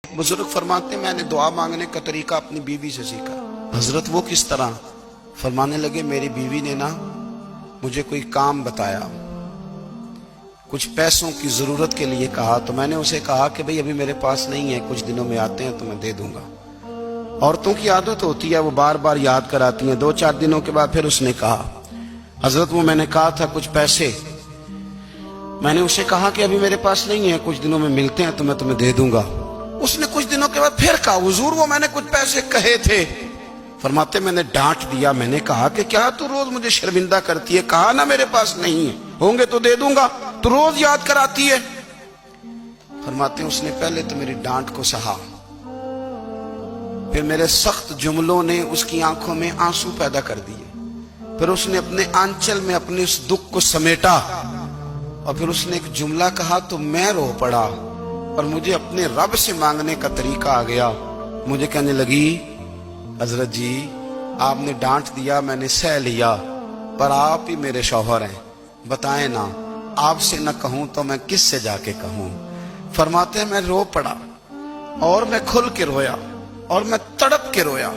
बुजुर्ग फरमाते हैं मैंने दुआ मांगने का तरीका अपनी बीवी से सीखा। हजरत वो किस तरह? फरमाने लगे मेरी बीवी ने ना मुझे कोई काम बताया, कुछ पैसों की जरूरत के लिए कहा, तो मैंने उसे कहा कि भाई अभी मेरे पास नहीं है, कुछ दिनों में आते हैं तो मैं दे दूंगा। औरतों की आदत होती है, वो बार बार याद कराती हैं। 2-4 दिनों के बाद फिर उसने कहा हजरत वो मैंने कहा था कुछ पैसे, मैंने उसे कहा कि अभी मेरे पास नहीं है, कुछ दिनों में मिलते हैं तो मैं तुम्हें दे दूंगा। उसने कुछ दिनों के बाद फिर कहा हुजूर वो मैंने कुछ पैसे कहे थे। फरमाते मैंने डांट दिया, मैंने कहा कि क्या तू रोज मुझे शर्मिंदा करती है, कहा ना मेरे पास नहीं है, होंगे तो दे दूंगा, तू रोज याद कराती है। फरमाते उसने पहले तो मेरी डांट को सहा, फिर मेरे सख्त जुमलों ने उसकी आंखों में आंसू पैदा कर दिए, फिर उसने अपने आंचल में अपने उस दुख को समेटा और फिर उसने एक जुमला कहा तो मैं रो पड़ा और मुझे अपने रब से मांगने का तरीका आ गया। मुझे कहने लगी हजरत जी आपने डांट दिया, मैंने सह लिया, पर आप ही मेरे शौहर हैं, बताएं ना, आपसे न कहूं तो मैं किससे जाके कहूं। फरमाते हैं मैं रो पड़ा और मैं खुल के रोया और मैं तड़प के रोया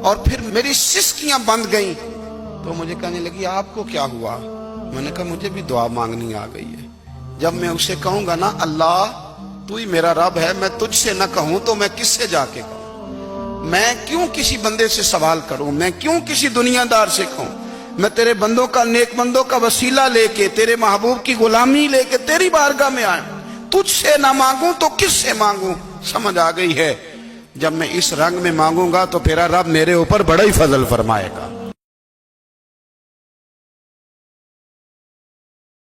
और फिर मेरी सिसकियां बंद गईं। तो मुझे कहने लगी आपको क्या हुआ? मैंने कहा मुझे भी दुआ मांगनी आ गई है। जब मैं उसे कहूंगा ना अल्लाह तू ही मेरा रब है, मैं तुझसे न कहूं तो मैं किससे जाके कहूं, मैं क्यों किसी बंदे से सवाल करूं, मैं क्यों किसी दुनियादार से कहूं, मैं तेरे बंदों का नेक बंदों का वसीला लेके तेरे महबूब की गुलामी लेके तेरी बारगाह में आया, तुझसे ना मांगूं तो किससे मांगूं। समझ आ गई है, जब मैं इस रंग में मांगूंगा तो तेरा रब मेरे ऊपर बड़ा ही फजल फरमाएगा।